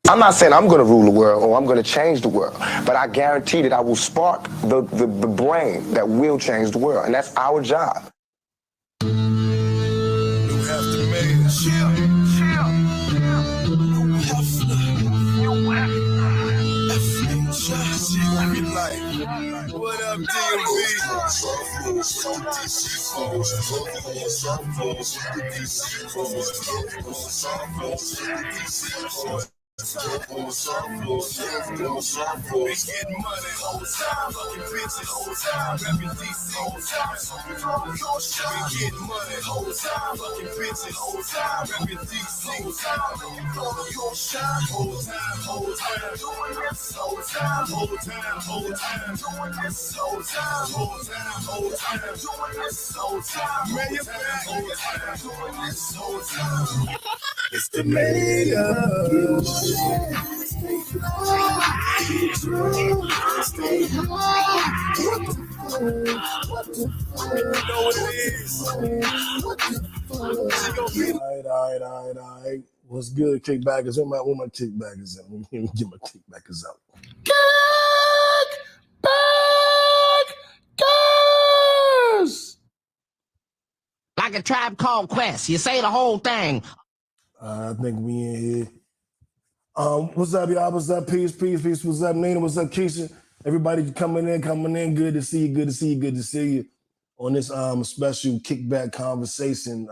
I'm not saying I'm going to rule the world or I'm going to change the world, but I guarantee that I will spark the brain that will change the world, and that's our job. You have to make it. Chill. New hustler. What up, DMV? Getting money, whole time, fucking bitches, whole time, rapping DC, whole time, we getting money, whole time, fucking bitches, whole time, rapping DC, whole time, whole time, doing this, whole time, doing this, whole time, doing this, whole time, man, you're back, doing this, whole time. It's the mayor. Stay All right. What's good, kickbackers? Where my kickbackers at? Let me get my kickbackers out. Kickbackers! Like a Tribe Called Quest. You say the whole thing. I think we in here. What's up, y'all? What's up? Peace. What's up, Nina? What's up, Keisha? Everybody coming in. Good to see you. On this special kickback conversation.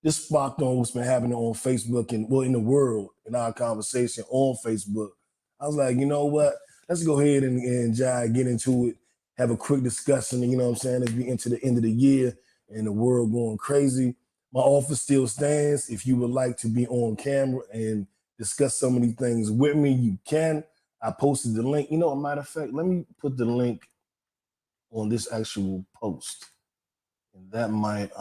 This sparked on what's been happening on Facebook and in the world in our conversation on Facebook. I was like, you know what? Let's go ahead and get into it. Have a quick discussion. You know what I'm saying? As we enter the end of the year and the world going crazy. My offer still stands. If you would like to be on camera and discuss some of these things with me, you can. I posted the link. You know, a matter of fact, let me put the link on this actual post. And that might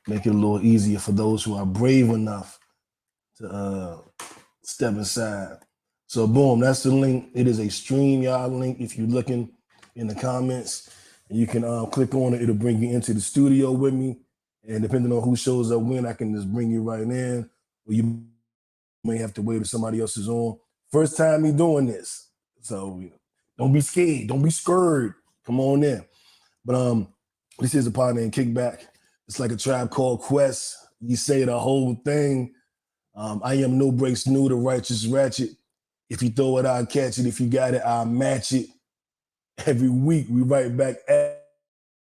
make it a little easier for those who are brave enough to step aside. So boom, that's the link. It is a StreamYard link. If you're looking in the comments, you can click on it. It'll bring you into the studio with me. And depending on who shows up when, I can just bring you right in. Or you may have to wait if somebody else is on. First time me doing this. So don't be scared. Don't be scared. Come on in. But this is a partner in Kickback. It's like a Tribe Called Quest. You say the whole thing. I am no breaks new, the righteous ratchet. If you throw it, I'll catch it. If you got it, I'll match it. Every week we right back at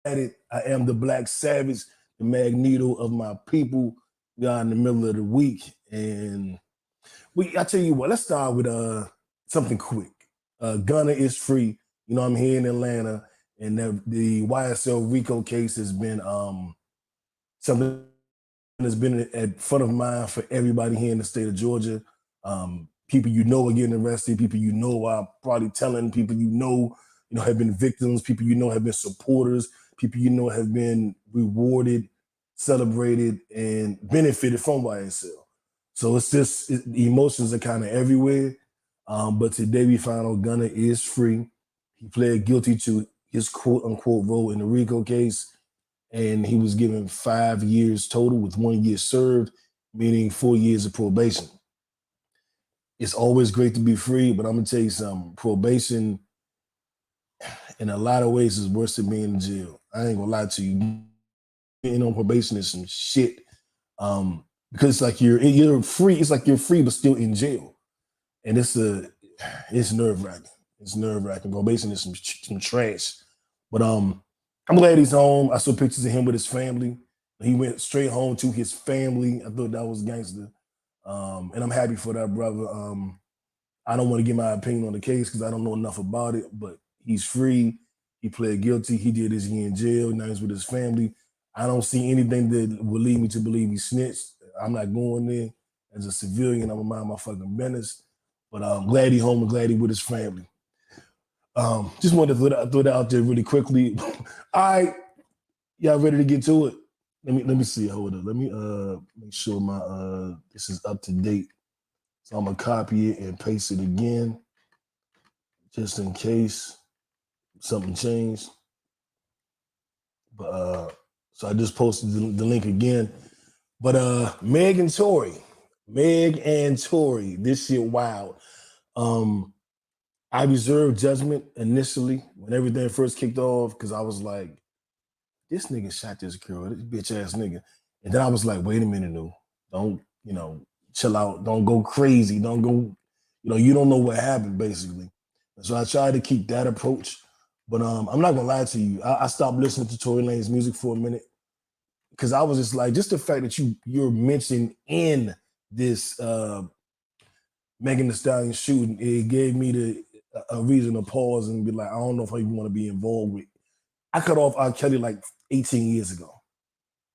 it. I am the Black Savage, the Magneto of my people. We are in the middle of the week. And I tell you what, let's start with something quick. Gunna is free. You know, I'm here in Atlanta, and the YSL RICO case has been something that's been at front of mind for everybody here in the state of Georgia. People you know are getting arrested. People you know are probably telling. People you know have been victims. People you know have been supporters. People you know have been rewarded, celebrated, and benefited from YSL. So it's just the emotions are kind of everywhere. But today we found out Gunna is free. He pled guilty to his quote unquote role in the RICO case, and he was given 5 years total with 1 year served, meaning 4 years of probation. It's always great to be free, but I'm gonna tell you something. Probation, in a lot of ways, is worse than being in jail. I ain't gonna lie to you. Being on probation is some shit. Because it's like you're free. It's like you're free, but still in jail, and it's nerve wracking. It's nerve wracking. Probation is some trash. But I'm glad he's home. I saw pictures of him with his family. He went straight home to his family. I thought that was gangster. And I'm happy for that brother. I don't want to give my opinion on the case because I don't know enough about it, but he's free. He pled guilty. He did his year in jail. Now he's with his family. I don't see anything that will lead me to believe he snitched. I'm not going there as a civilian. I'm gonna mind my fucking business. But I'm glad he's home and glad he's with his family. Just wanted to throw that out there really quickly. All right, y'all ready to get to it? Let me see. Hold up. Let me make sure my this is up to date. So I'm gonna copy it and paste it again, just in case something changed. But so I just posted the link again. But Meg and Tory, Meg and Tory, this shit wild. I reserved judgment initially when everything first kicked off because I was like, this nigga shot this girl, this bitch ass nigga. And then I was like, wait a minute, no, don't, chill out, don't go crazy, don't go, you don't know what happened basically. And so I tried to keep that approach, but I'm not gonna lie to you, I stopped listening to Tory Lanez music for a minute because I was just like, just the fact that you're mentioned in this Megan Thee Stallion shooting, it gave me a reason to pause and be like, I don't know if I even want to be involved with. I cut off R. Kelly like 18 years ago.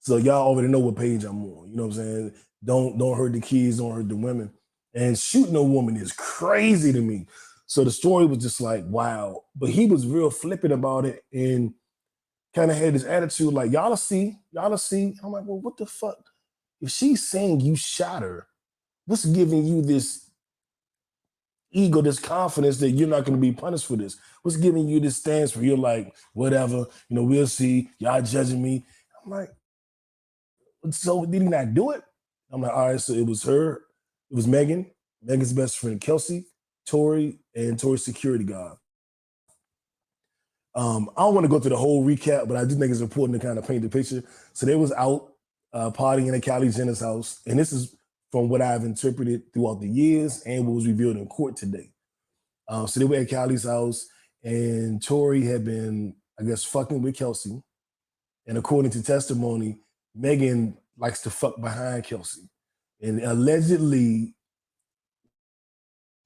So y'all already know what page I'm on. You know what I'm saying? Don't hurt the kids, don't hurt the women. And shooting a woman is crazy to me. So the story was just like, wow. But he was real flippant about it and kind of had this attitude like, y'all see. I'm like, well, what the fuck? If she's saying you shot her, what's giving you this ego, this confidence that you're not going to be punished for this? What's giving you this stance where you're like, whatever, we'll see. Y'all judging me. I'm like, so did he not do it? I'm like, all right, so it was her, it was Megan, Megan's best friend, Kelsey, Tory, and Tory's security guard. I don't want to go through the whole recap, but I do think it's important to kind of paint the picture. So they was out partying at Kylie Jenner's house, and this is from what I've interpreted throughout the years and what was revealed in court today. So they were at Kylie's house, and Tory had been, I guess, fucking with Kelsey. And according to testimony, Megan likes to fuck behind Kelsey. And allegedly,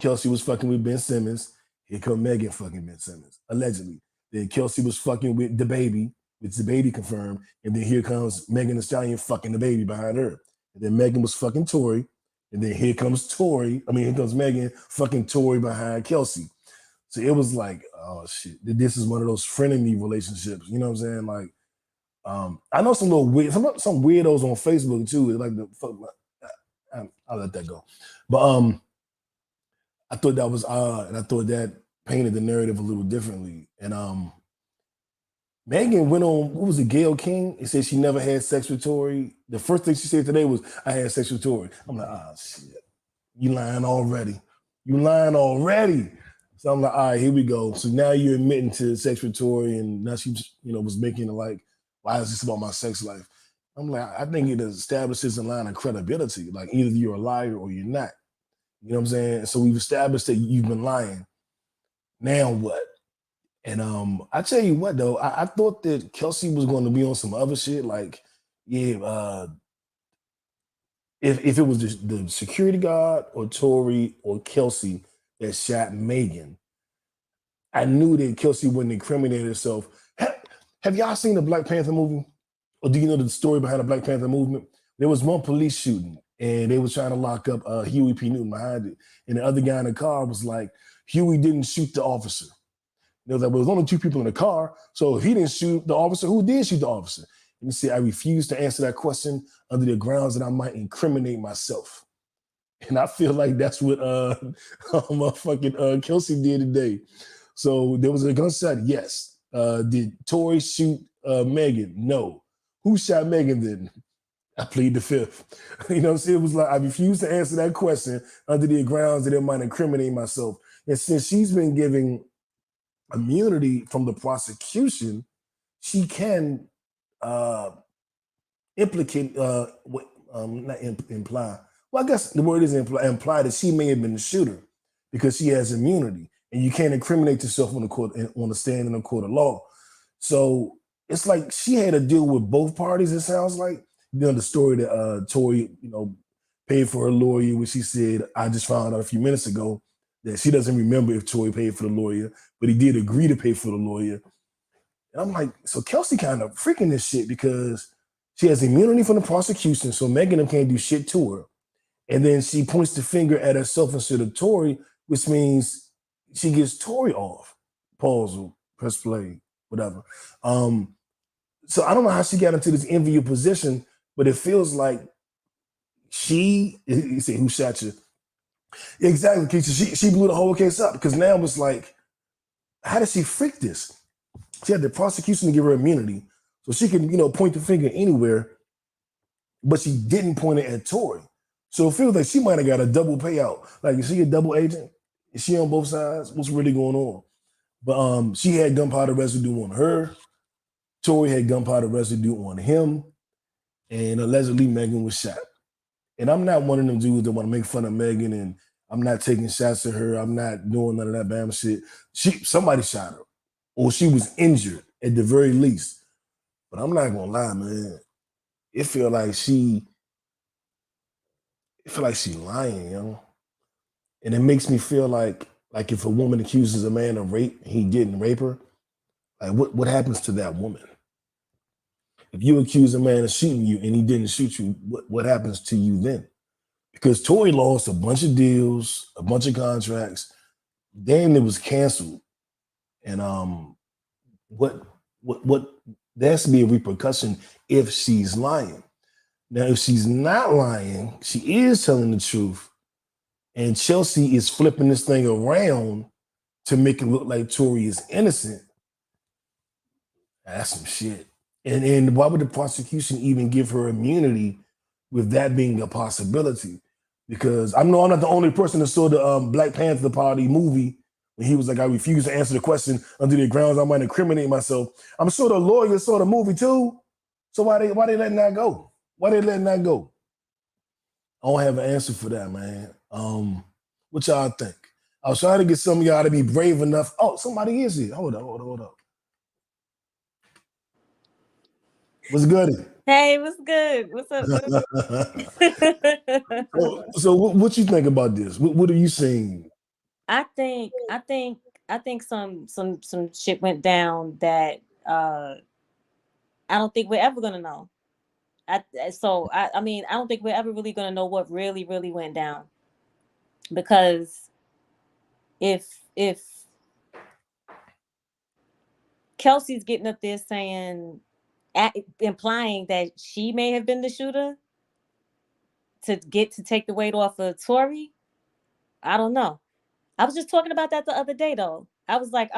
Kelsey was fucking with Ben Simmons. Here come Megan fucking Ben Simmons, allegedly. Then Kelsey was fucking with the baby, which the baby confirmed. And then here comes Megan Thee Stallion fucking the baby behind her. And then Megan was fucking Tory. And then here comes Megan fucking Tory behind Kelsey. So it was like, oh shit, this is one of those frenemy relationships. You know what I'm saying? Like, I know some weirdos on Facebook too. Like the fuck, I'll let that go. But I thought that was odd, and I thought that painted the narrative a little differently. And Megan went on, what was it, Gayle King? It said she never had sex with Tory. The first thing she said today was, I had sex with Tory. I'm like, shit, you lying already. So I'm like, all right, here we go. So now you're admitting to sex with Tory, and now she, was making it like, why is this about my sex life? I'm like, I think it establishes a line of credibility. Like either you're a liar or you're not. You know what I'm saying? So we've established that you've been lying. Now what? And I tell you what though, I thought that Kelsey was going to be on some other shit. Like, yeah, if it was the security guard or Tory or Kelsey that shot Megan, I knew that Kelsey wouldn't incriminate herself. Have y'all seen the Black Panther movie? Or do you know the story behind the Black Panther movement? There was one police shooting, and they was trying to lock up Huey P. Newton behind it. And the other guy in the car was like, Huey didn't shoot the officer. And they was like, well, there's only two people in the car, so if he didn't shoot the officer, who did shoot the officer? And he said, I refuse to answer that question under the grounds that I might incriminate myself. And I feel like that's what motherfucking Kelsey did today. So there was a gunshot, yes. Did Tory shoot Megan? No. Who shot Megan then? I plead the fifth. You know what I'm saying? It was like, I refuse to answer that question under the grounds that it might incriminate myself. And since she's been giving immunity from the prosecution, she can implicate, not imply. Well, I guess the word is imply that she may have been the shooter because she has immunity. And you can't incriminate yourself on the stand in the court of law. So it's like she had to deal with both parties, it sounds like. The story that Tory, paid for her lawyer, which she said, I just found out a few minutes ago that she doesn't remember if Tory paid for the lawyer, but he did agree to pay for the lawyer. And I'm like, so Kelsey kind of freaking this shit because she has immunity from the prosecution, so Megan can't do shit to her. And then she points the finger at herself instead of Tory, which means she gets Tory off. Pause or press play, whatever. So I don't know how she got into this envious position, but it feels like you say, who shot you? Exactly, Keisha. She blew the whole case up because now it's like, how did she freak this? She had the prosecution to give her immunity, so she can, point the finger anywhere, but she didn't point it at Tory. So it feels like she might have got a double payout. Like, is she a double agent? Is she on both sides? What's really going on? But she had gunpowder residue on her. Tory had gunpowder residue on him, and allegedly Megan was shot. And I'm not one of them dudes that want to make fun of Megan, and I'm not taking shots at her. I'm not doing none of that bam shit. Somebody shot her, or she was injured at the very least. But I'm not gonna lie, man. It feel like she lying, yo. And it makes me feel like if a woman accuses a man of rape, he didn't rape her. Like what happens to that woman? If you accuse a man of shooting you and he didn't shoot you, what happens to you then? Because Tory lost a bunch of deals, a bunch of contracts. Then it was canceled. And what there has to be a repercussion if she's lying. Now, if she's not lying, she is telling the truth. And Chelsea is flipping this thing around to make it look like Tory is innocent. That's some shit. And why would the prosecution even give her immunity with that being a possibility? Because I know I'm not the only person that saw the Black Panther Party movie when he was like, I refuse to answer the question under the grounds I might incriminate myself. I'm sure the lawyers saw the movie too. So why they letting that go? Why they letting that go? I don't have an answer for that, man. What y'all think? I was trying to get some of y'all to be brave enough. Oh, somebody is here. Hold up. What's good? Hey, what's good? What's up? So what you think about this? What are you saying? I think some shit went down that I don't think we're ever gonna know. I mean, I don't think we're ever really gonna know what really went down, because if Kelsey's getting up there saying, implying that she may have been the shooter to take the weight off of Tory, I don't know. I was just talking about that the other day though. I was like,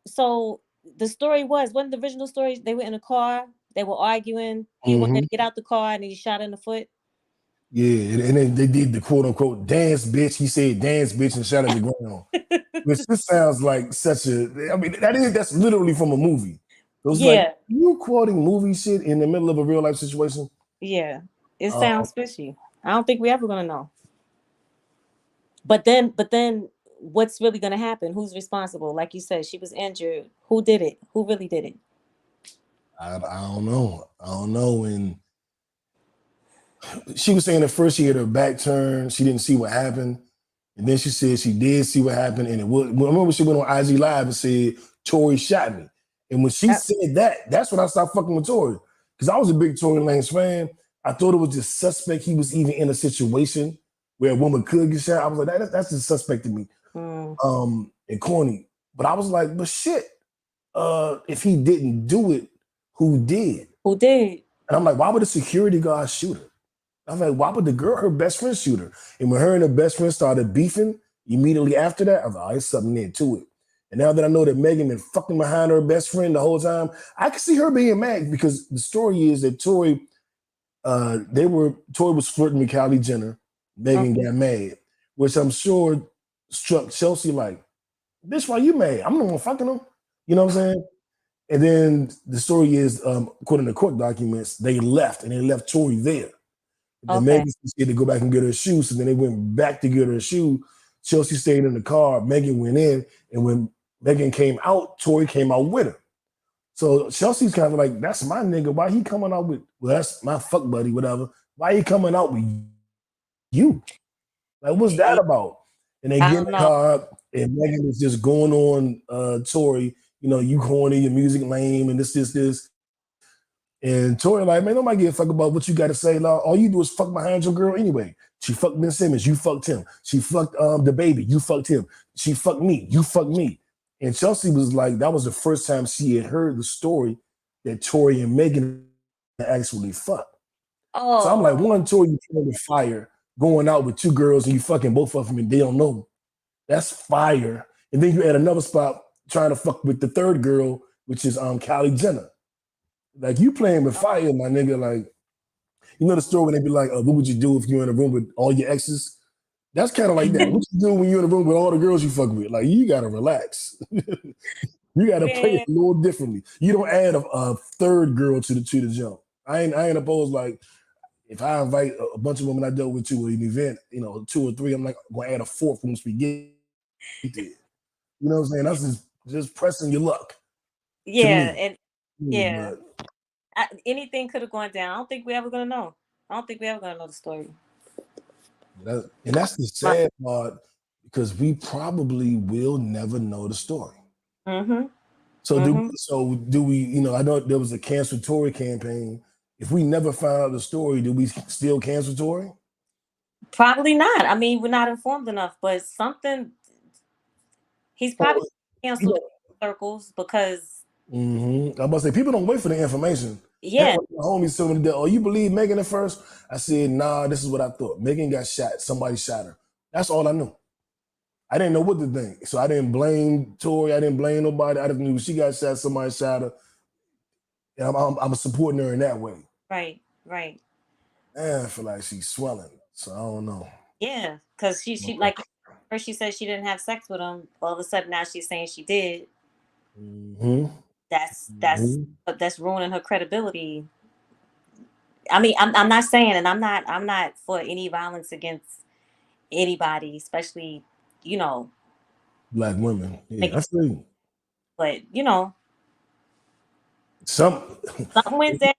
so the story was, one of the original stories, they were in a car, they were arguing, he wanted to get out the car and he shot in the foot. Yeah, and then they did the quote unquote dance bitch. He said dance bitch and shot at the ground. Which this sounds like such a, I mean, that's literally from a movie. It was like, you quoting movie shit in the middle of a real life situation? Yeah, it sounds fishy. I don't think we're ever gonna know. But then what's really gonna happen? Who's responsible? Like you said, she was injured. Who did it? Who really did it? I don't know. And she was saying at first she had her back turned, she didn't see what happened. And then she said she did see what happened. And remember she went on IG Live and said, Tory shot me. And when she said that, that's when I stopped fucking with Tory. Because I was a big Tory Lanez fan. I thought it was just suspect he was even in a situation where a woman could get shot. I was like, that's just suspect to me. And corny. But I was like, but shit, if he didn't do it, who did? Who did? And I'm like, why would a security guard shoot her? I'm like, why would the girl, her best friend, shoot her? And when her and her best friend started beefing, immediately after that, I was like, oh, there's something there to it. And now that I know that Megan been fucking behind her best friend the whole time, I can see her being mad, because the story is that Tory was flirting with Kylie Jenner. Megan got mad, which I'm sure struck Chelsea like, bitch, why you mad? I'm the one fucking him. You know what I'm saying? And then the story is, according to court documents, they left Tory there. Then Megan said to go back and get her shoe. So then they went back to get her shoe. Chelsea stayed in the car. Megan went in. And when Megan came out, Tory came out with her. So Chelsea's kind of like, that's my nigga. Why he coming out with, well, that's my fuck buddy, whatever. Why he coming out with you? Like, what's that about? And they get in the car, and Megan is just going on Tory, you know, you corny, your music lame, and this. And Tory like, man, nobody give a fuck about what you got to say. Now, all you do is fuck behind your girl anyway. She fucked Ben Simmons, you fucked him. She fucked the baby, you fucked him. She fucked me, you fucked me. And Chelsea was like, that was the first time she had heard the story that Tory and Megan actually fucked. Oh. So I'm like, one, Tory, you playing with fire, going out with two girls and you fucking both of them and they don't know. That's fire. And then you add another spot trying to fuck with the third girl, which is Kylie Jenner. Like, you playing with fire, my nigga. Like, You know the story when they be like, what would you do if you're in a room with all your exes? That's kind of like that. What you do when you're in a room with all the girls you fuck with? Like, you gotta relax. You gotta play it a little differently. You don't add a third girl to the jump. I ain't opposed, like, if I invite a bunch of women I dealt with to an event, 2 or 3, I'm like gonna add a fourth once we get there. You know what I'm saying? That's just pressing your luck. Yeah, me. and yeah, But anything could have gone down. I don't think we're ever gonna know. I don't think we're ever gonna know the story. and that's the sad part, because we probably will never know the story. Mm-hmm. So Mm-hmm. do we? I know there was a cancel Tory campaign. If we never found out the story, do we still cancel Tory? Probably not. I mean, we're not informed enough, but something he's probably canceled in circles because I'm about to say, people don't wait for the information. yeah, My homies told me that, you believe Megan at first? I said, nah, this is what I thought. Megan got shot. Somebody shot her. That's all I knew. I didn't know what to think. So I didn't blame Tory. I didn't blame nobody. I just knew she got shot, somebody shot her. And I'm supporting her in that way. right. And I feel like she's swelling. So I don't know. Yeah, because she like first she said she didn't have sex with him. All of a sudden now she's saying she did. Mm-hmm. That's ruining her credibility. I mean, I'm not saying, and I'm not for any violence against anybody, especially Black women. Yeah, making, I feel but something something went down.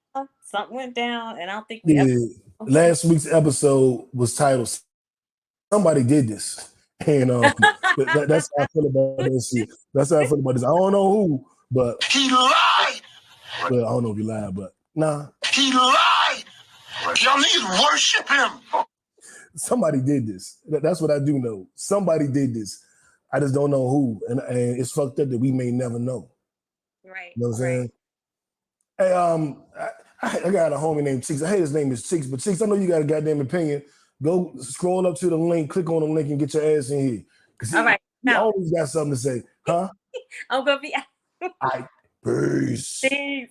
Something went down, and I don't think we ever. yeah. Last week's episode was titled "Somebody Did This," and that's how I feel about this shit. That's how I feel about this. I don't know who, but He lied. well, I don't know if he lied, but nah, He lied. Y'all need to worship him. somebody did this. That's what I do know. Somebody did this. I just don't know who, and it's fucked up that we may never know. Right. You know what I'm saying? Hey, I got a homie named Cheeks. I hate his name is Cheeks, but Cheeks, I know you got a goddamn opinion. Go scroll up to the link, click on the link, and get your ass in here. Because he always got something to say, huh? I'm gonna be. Peace. Peace.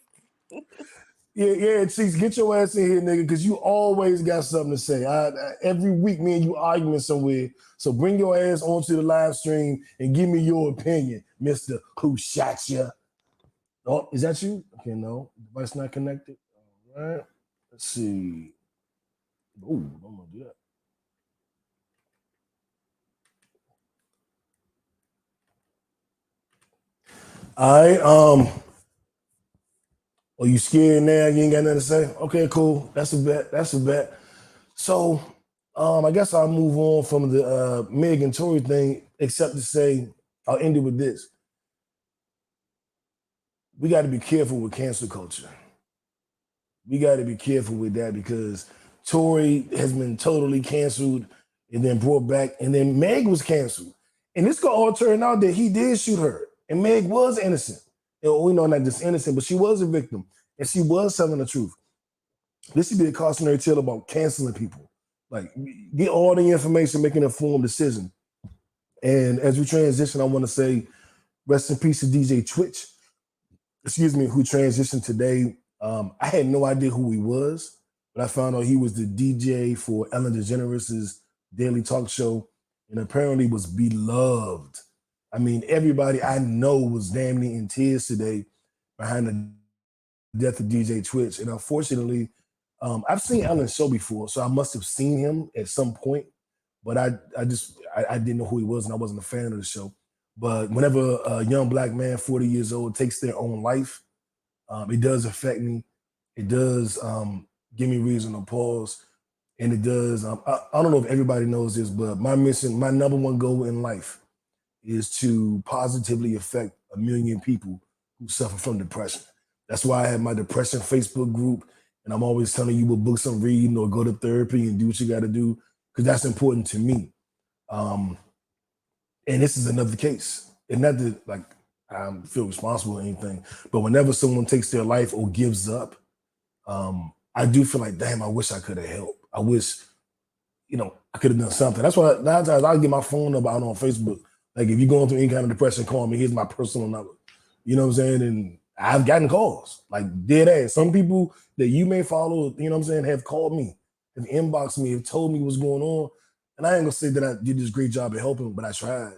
Yeah, Cheeks, get your ass in here, nigga, because you always got something to say. Every week, me and you arguing somewhere. So bring your ass onto the live stream and give me your opinion, Mr. Who Shot Ya? Oh, is that you? Okay, no. Device not connected. All right. Let's see. Oh, I'm gonna do that. All right. Are you scared now? You ain't got nothing to say? Okay, cool. That's a bet. So I guess I'll move on from the Meg and Tory thing, except to say I'll end it with this. We got to be careful with cancel culture. We got to be careful with that because Tory has been totally canceled and then brought back, and then Meg was canceled. And this could all turn out that he did shoot her, and Meg was innocent. And we know not just innocent, but she was a victim, and she was telling the truth. This should be a cautionary tale about canceling people. Like, get all the information, make an informed decision. And as we transition, I want to say rest in peace to DJ Twitch, who transitioned today. I had no idea who he was, but I found out he was the DJ for Ellen DeGeneres' daily talk show, and apparently was beloved. I mean, everybody I know was damn near in tears today behind the death of DJ Twitch. And unfortunately, I've seen Ellen's show before, so I must have seen him at some point, but I didn't know who he was, and I wasn't a fan of the show. But whenever a young Black man, 40 years old, takes their own life, it does affect me. It does give me reason to pause. And it does, I don't know if everybody knows this, but my mission, my number one goal in life is to positively affect 1 million people who suffer from depression. That's why I have my depression Facebook group, and I'm always telling you what books I'm reading or go to therapy and do what you got to do, because that's important to me. And this is another case. And not that like I feel responsible or anything, but whenever someone takes their life or gives up, I do feel like, damn, I wish I could have helped. I wish, I could have done something. That's why 9 times I'll get my phone number out on Facebook. Like, if you're going through any kind of depression, call me. Here's my personal number. You know what I'm saying? And I've gotten calls, like dead ass. Some people that you may follow, you know what I'm saying, have called me, have inboxed me, have told me what's going on. And I ain't gonna say that I did this great job at helping, but I tried,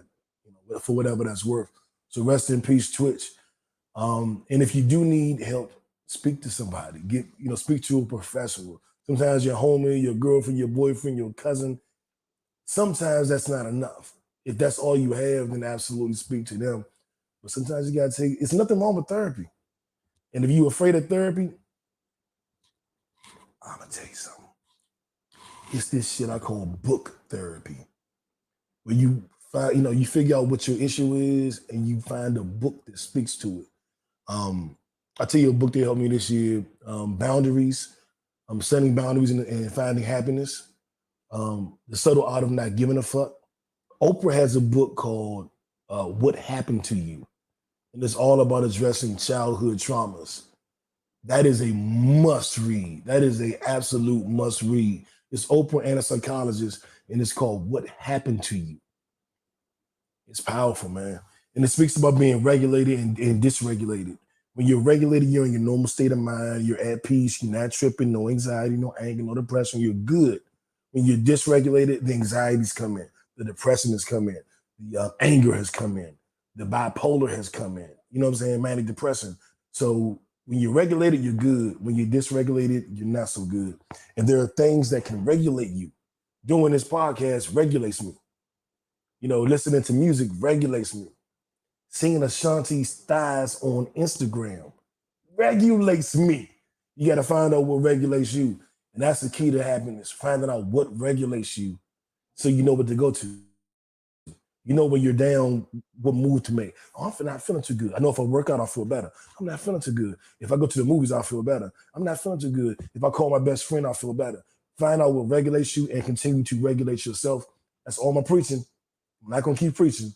for whatever that's worth. So rest in peace, Twitch. And if you do need help, speak to somebody. Speak to a professional. Sometimes your homie, your girlfriend, your boyfriend, your cousin. Sometimes that's not enough. If that's all you have, then absolutely speak to them. But sometimes you gotta take. It's nothing wrong with therapy. And if you're afraid of therapy, I'm gonna tell you something. It's this shit I call book therapy, where you find, you figure out what your issue is, and you find a book that speaks to it. I tell you a book that helped me this year, Boundaries, Setting Boundaries and Finding Happiness, The Subtle Art of Not Giving a Fuck. Oprah has a book called What Happened to You, and it's all about addressing childhood traumas. That is a must read. That is an absolute must read. It's Oprah and a psychologist, and it's called What Happened to You. It's powerful, man. And it speaks about being regulated and dysregulated. When you're regulated, you're in your normal state of mind, you're at peace, you're not tripping, no anxiety, no anger, no depression, you're good. When you're dysregulated, the anxieties come in, the depression has come in, the anger has come in, the bipolar has come in, you know what I'm saying, manic depression. So when you're regulated, you're good. When you're dysregulated, you're not so good. And there are things that can regulate you. Doing this podcast regulates me. Listening to music regulates me. Seeing Ashanti's thighs on Instagram regulates me. You got to find out what regulates you. And that's the key to happiness, finding out what regulates you so you know what to go to. You know when you're down, what move to make. Oh, I'm not feeling too good. I know if I work out, I'll feel better. I'm not feeling too good. If I go to the movies, I'll feel better. I'm not feeling too good. If I call my best friend, I'll feel better. Find out what regulates you and continue to regulate yourself. That's all my preaching. I'm not going to keep preaching.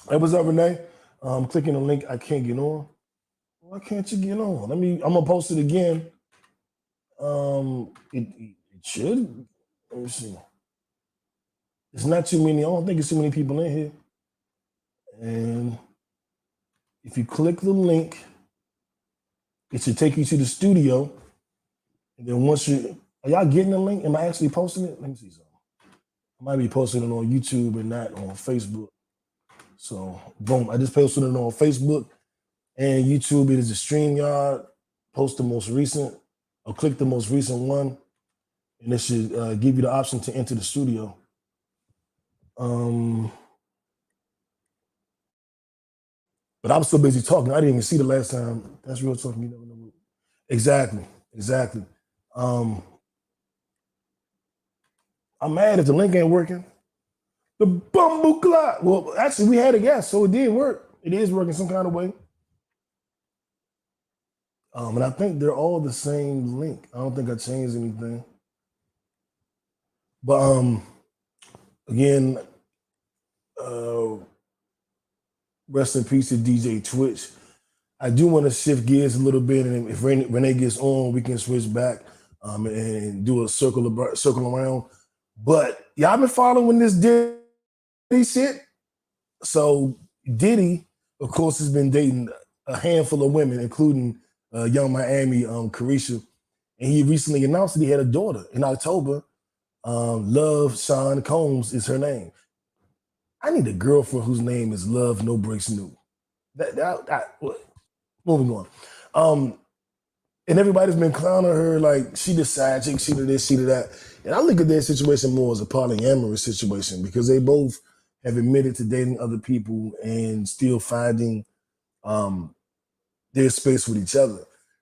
Hey, what's up, Renee? I'm clicking the link. I can't get on. Why can't you get on? I'm going to post it again. It should. Let me see. It's not too many. I don't think it's too many people in here. And if you click the link, it should take you to the studio. And then are y'all getting the link? Am I actually posting it? Let me see something. I might be posting it on YouTube and not on Facebook. So, boom, I just posted it on Facebook and YouTube. It is a StreamYard. Post the most recent, or click the most recent one, and it should give you the option to enter the studio. But I was so busy talking, I didn't even see the last time. That's real talking. You never know. Exactly. I'm mad if the link ain't working. The bumble clock. Well, actually, we had a guess, so it did work. It is working some kind of way. And I think they're all the same link. I don't think I changed anything. But again, rest in peace to DJ Twitch. I do want to shift gears a little bit, and if Renee gets on, we can switch back and do a circle around. But y'all been following this Diddy shit. So Diddy, of course, has been dating a handful of women, including Young Miami, Carisha, and he recently announced that he had a daughter in October. Love Sean Combs is her name. I need a girlfriend whose name is Love No Breaks New. Moving on. And everybody's been clowning her like she the side chick, she the this, she the that. And I look at their situation more as a polyamorous situation because they both have admitted to dating other people and still finding their space with each other.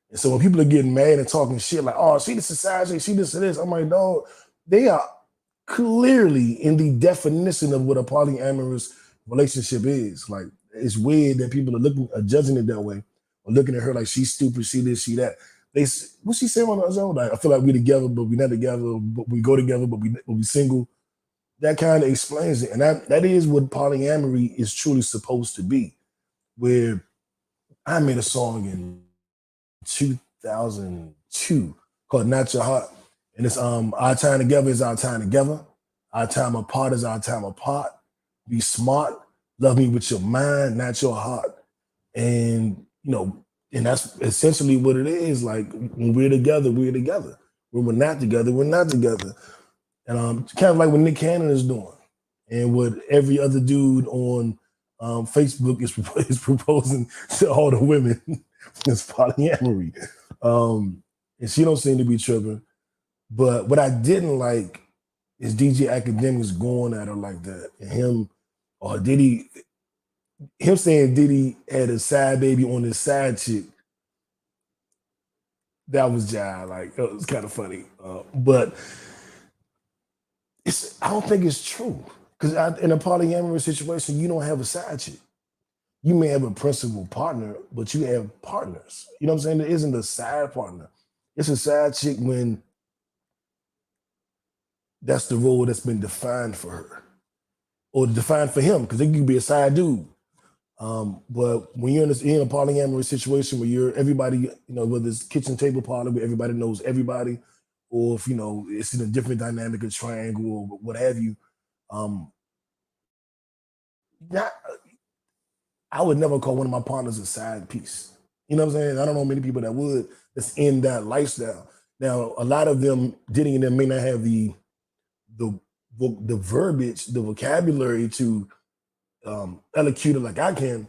And so when people are getting mad and talking shit like, oh, she the side chick, she this and this, I'm like, dog, they are clearly in the definition of what a polyamorous relationship is. Like, it's weird that people are judging it that way, or looking at her like she's stupid, she this, she that. What she saying on her own? Like, I feel like we together, but we not together, but we go together, but we single. That kind of explains it. And that is what polyamory is truly supposed to be. Where I made a song in 2002 called Not Your Heart. And it's our time together is our time together. Our time apart is our time apart. Be smart. Love me with your mind, not your heart. And, And that's essentially what it is. Like when we're together, we're together. When we're not together, we're not together. And kind of like what Nick Cannon is doing, and what every other dude on Facebook is proposing to all the women is polyamory. And she don't seem to be tripping. But what I didn't like is DJ Academics going at her like that, and him saying Diddy had a side baby on his side chick. That was jive. Like it was kind of funny, but I don't think it's true because in a polyamorous situation, you don't have a side chick. You may have a principal partner, but you have partners. You know what I'm saying? There isn't a side partner. It's a side chick when that's the role that's been defined for her or defined for him, because it could be a side dude. But when you're in a polyamorous situation where you're everybody, whether it's kitchen table poly where everybody knows everybody, or if it's in a different dynamic, a triangle or what have you, I would never call one of my partners a side piece. You know what I'm saying? I don't know many people that would, that's in that lifestyle. Now, a lot of them, Diddy and them may not have the verbiage, the vocabulary to elocute it like I can,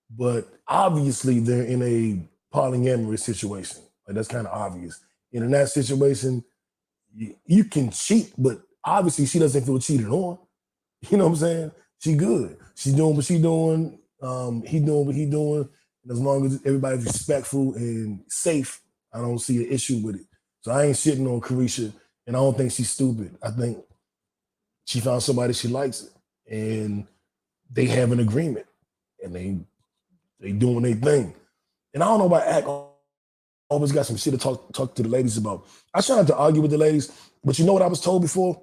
but obviously they're in a polyamorous situation. Like that's kind of obvious. And in that situation, you can cheat, but obviously she doesn't feel cheated on. You know what I'm saying? She good. She's doing what she doing. He doing what he doing. And as long as everybody's respectful and safe, I don't see an issue with it. So I ain't shitting on Carisha, and I don't think she's stupid. I think she found somebody she likes, and they have an agreement, and they doing their thing. And I don't know why Act always got some shit to talk to the ladies about. I try not to argue with the ladies, but you know what I was told before?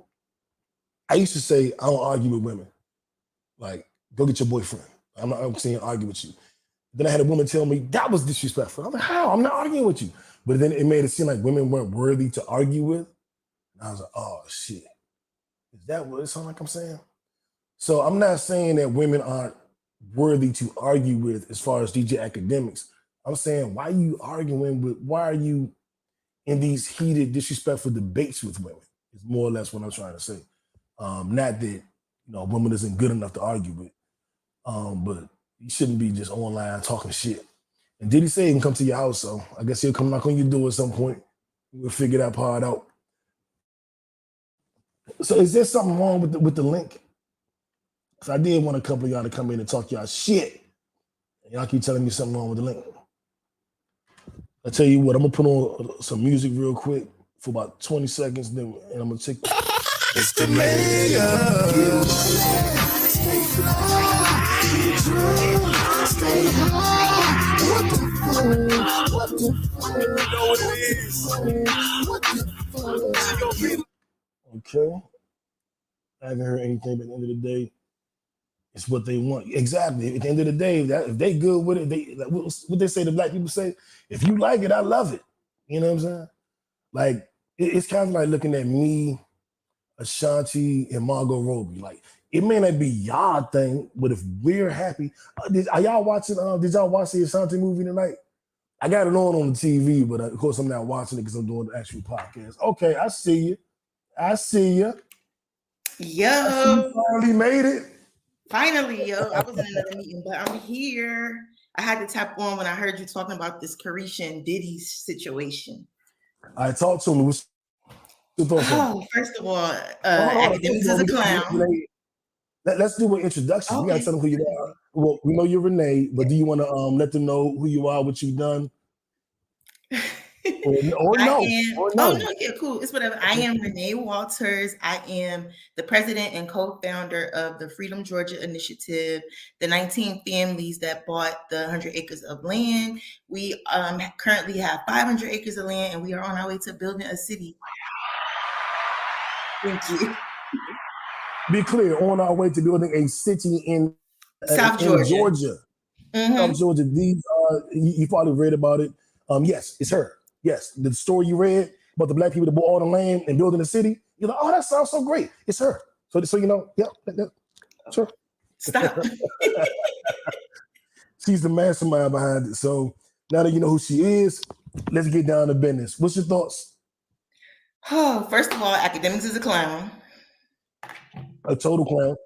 I used to say, I don't argue with women. Like, go get your boyfriend. I'm saying argue with you. Then I had a woman tell me, that was disrespectful. I'm like, how? I'm not arguing with you. But then it made it seem like women weren't worthy to argue with. And I was like, oh, shit. Is that what it sounds like I'm saying? So I'm not saying that women aren't worthy to argue with as far as DJ Academics. I'm saying, why are you in these heated, disrespectful debates with women? Is more or less what I'm trying to say. Not that, a woman isn't good enough to argue with. But you shouldn't be just online talking shit. And Diddy say he can come to your house, so I guess he'll come knock on your door at some point. We'll figure that part out. So is there something wrong with the link? Because I did want a couple of y'all to come in and talk y'all shit. And y'all keep telling me something wrong with the link. I tell you what, I'm gonna put on some music real quick for about 20 seconds, and I'm gonna take. It's the mayor. Stay high. What the fuck? You know what it is. What the fuck? Okay. I haven't heard anything, but at the end of the day, it's what they want. Exactly. At the end of the day, if they good with it, what they say, the black people say, if you like it, I love it. You know what I'm saying? Like, it's kind of like looking at me, Ashanti, and Margot Robbie. Like, it may not be y'all thing, but if we're happy, are y'all watching? Did y'all watch the Ashanti movie tonight? I got it on the TV, but of course I'm not watching it because I'm doing the actual podcast. Okay, I see you. Yo, Finally made it. finally, yo. I was in another meeting, but I'm here. I had to tap on when I heard you talking about this Carisha and Diddy situation. I talked to him. What's your thoughts on it? Oh, first of all, Academics is a clown. Let's do an introduction. Okay. We gotta tell them who you are. Well, we know you're Renee, but do you want to let them know who you are, what you've done? or no. Oh, no, yeah, cool. It's whatever. I am Renee Walters. I am the president and co-founder of the Freedom Georgia Initiative, the 19 families that bought the 100 acres of land. We currently have 500 acres of land, and we are on our way to building a city. Thank you. Be clear, on our way to building a city in South Georgia. Georgia. Mm-hmm. South Georgia. These you probably read about it. Yes, it's her. Yes, the story you read about the black people that bought all the land and building a city. You're like, oh, that sounds so great. It's her. So you know, yeah, sure. Stop. She's the mastermind behind it. So Now that you know who she is, let's get down to business. What's your thoughts? Oh, first of all, academics is a clown. A total clown.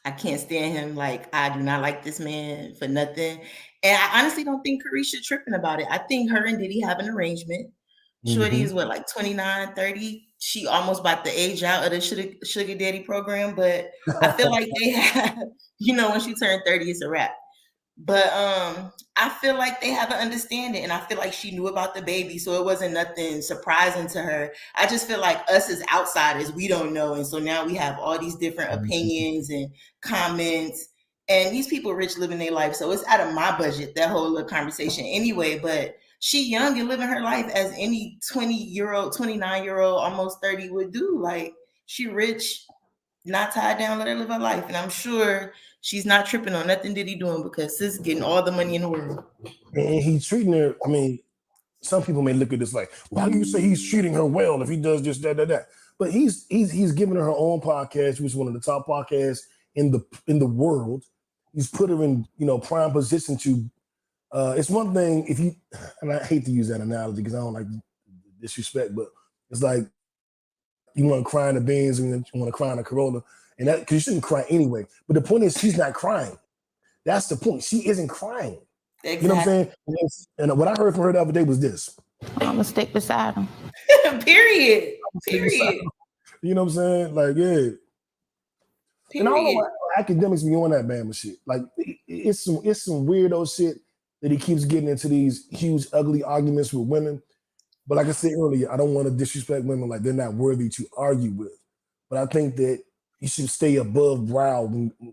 I can't stand him. Like, I do not like this man for nothing. And I honestly don't think Carisha tripping about it. I think her and Diddy have an arrangement. Shorty is what, like 29, 30? She almost about to age out of the sugar daddy program, but I feel like they have, when she turned 30, it's a wrap. But I feel like they have an understanding, and I feel like she knew about the baby, so it wasn't nothing surprising to her. I just feel like us as outsiders, we don't know, and so now we have all these different opinions and comments, and these people rich living their life, so it's out of my budget, that whole little conversation anyway. But she young and living her life as any 20-year-old, 29-year-old, almost 30 would do. Like, she rich, not tied down, let her live her life, and I'm sure she's not tripping on nothing Diddy doing, because sis getting all the money in the world. And he's treating her, I mean, some people may look at this like, well, how do you say he's treating her well if he does this, that? But he's giving her own podcast, which is one of the top podcasts in the world. He's put her in, prime position to, it's one thing if you, and I hate to use that analogy because I don't like disrespect, but it's like you want to cry in the Benz and you want to cry in a Corolla. And that, because you shouldn't cry anyway. But the point is, she's not crying. That's the point. She isn't crying. Exactly. You know what I'm saying? And what I heard from her the other day was this. I'm gonna stick beside him. Period. You know what I'm saying? Like, yeah. Period. And I don't know why academics be on that Bama shit. Like, it's some weirdo shit that he keeps getting into these huge, ugly arguments with women. But like I said earlier, I don't want to disrespect women like they're not worthy to argue with. But I think that you should stay above brow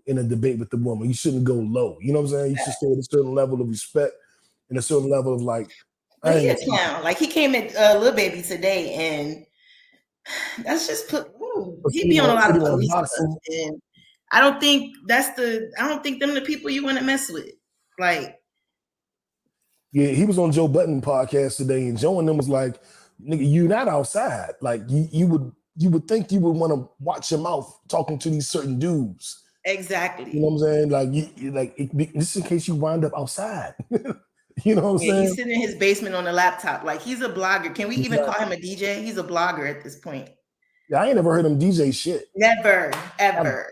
in a debate with the woman. You shouldn't go low. You know what I'm saying? You should stay at a certain level of respect and a certain level of like. But he a clown. Like, he came at Lil Baby today, and that's just he be on a lot of police stuff, and I don't think them the people you want to mess with. Like, yeah, he was on Joe Budden podcast today, and Joe and them was like, "Nigga, you not outside. Like, you would think you would want to watch your mouth talking to these certain dudes." Exactly. You know what I'm saying? Like, just in case you wind up outside. You know what I'm saying? He's sitting in his basement on a laptop. Like, he's a blogger. Can we even call him a DJ? He's a blogger at this point. Yeah, I ain't never heard him DJ shit. Never, ever.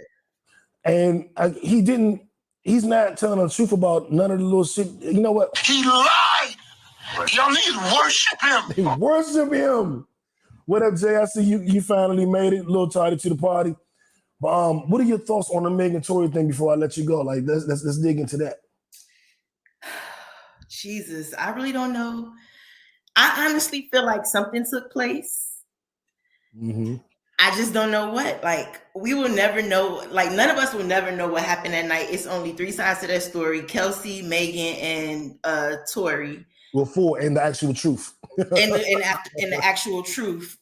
And he's not telling the truth about none of the little shit. You know what? He lied. Y'all need to worship him. They worship him. What up, Jay? I see you finally made it. A little tardy to the party. But what are your thoughts on the Megan Tory thing before I let you go? Like, let's dig into that. Jesus, I really don't know. I honestly feel like something took place. Mm-hmm. I just don't know what. Like, we will never know. Like, none of us will never know what happened that night. It's only three sides to that story: Kelsey, Megan, and Tory. Well, four, and the actual truth. and the actual truth.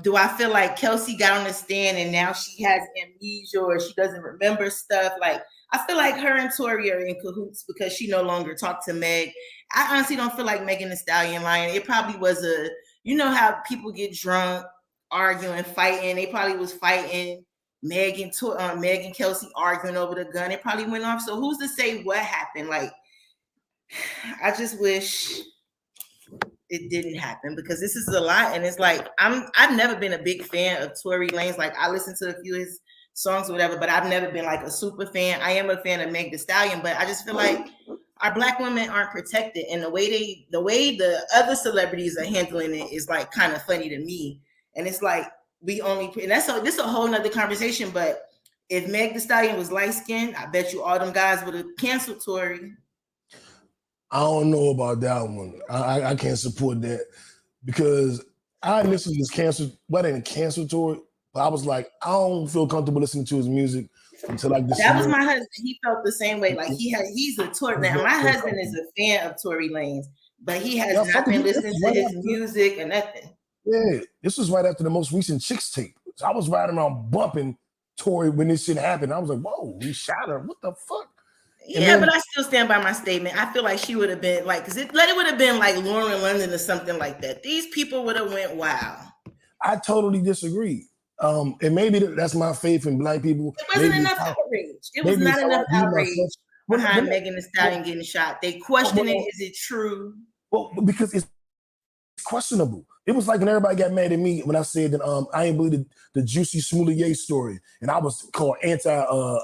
Do I feel like Kelsey got on the stand and now she has amnesia or she doesn't remember stuff? Like, I feel like her and Tory are in cahoots because she no longer talked to Meg. I honestly don't feel like Megan Thee Stallion lying. It probably was you know how people get drunk, arguing, fighting. They probably was fighting. Meg and Kelsey arguing over the gun. It probably went off. So who's to say what happened? Like, I just wish it didn't happen because this is a lot. And it's like, I've never been a big fan of Tory Lanez. Like, I listened to a few of his songs or whatever, but I've never been like a super fan. I am a fan of Meg Thee Stallion, but I just feel like our Black women aren't protected. And the way the other celebrities are handling it is like kind of funny to me. And it's like, this is a whole nother conversation, but if Meg Thee Stallion was light skinned, I bet you all them guys would have canceled Tory. I don't know about that one. I can't support that because I initially was canceled. Well, I didn't cancel Tory, but I was like, I don't feel comfortable listening to his music until like this. That was my husband. He felt the same way. Like, he's a Tory. Now, my husband is a fan of Tory Lanez, but he has not been listening to his music or nothing. Yeah, this was right after the most recent Chicks tape. So I was riding around bumping Tory when this shit happened. I was like, whoa, he shot her. What the fuck? Yeah, but I still stand by my statement. I feel like she would have been like, because it would have been like Lauren London or something like that. These people would have went wild. I totally disagree. And maybe that's my faith in Black people. It wasn't enough outrage. It was not enough outrage behind Megan Thee Stallion getting shot. They questioned it. Is it true? Well, because it's questionable. It was like when everybody got mad at me when I said that I ain't believe the Juicy Smoulier story, and I was called homophobic.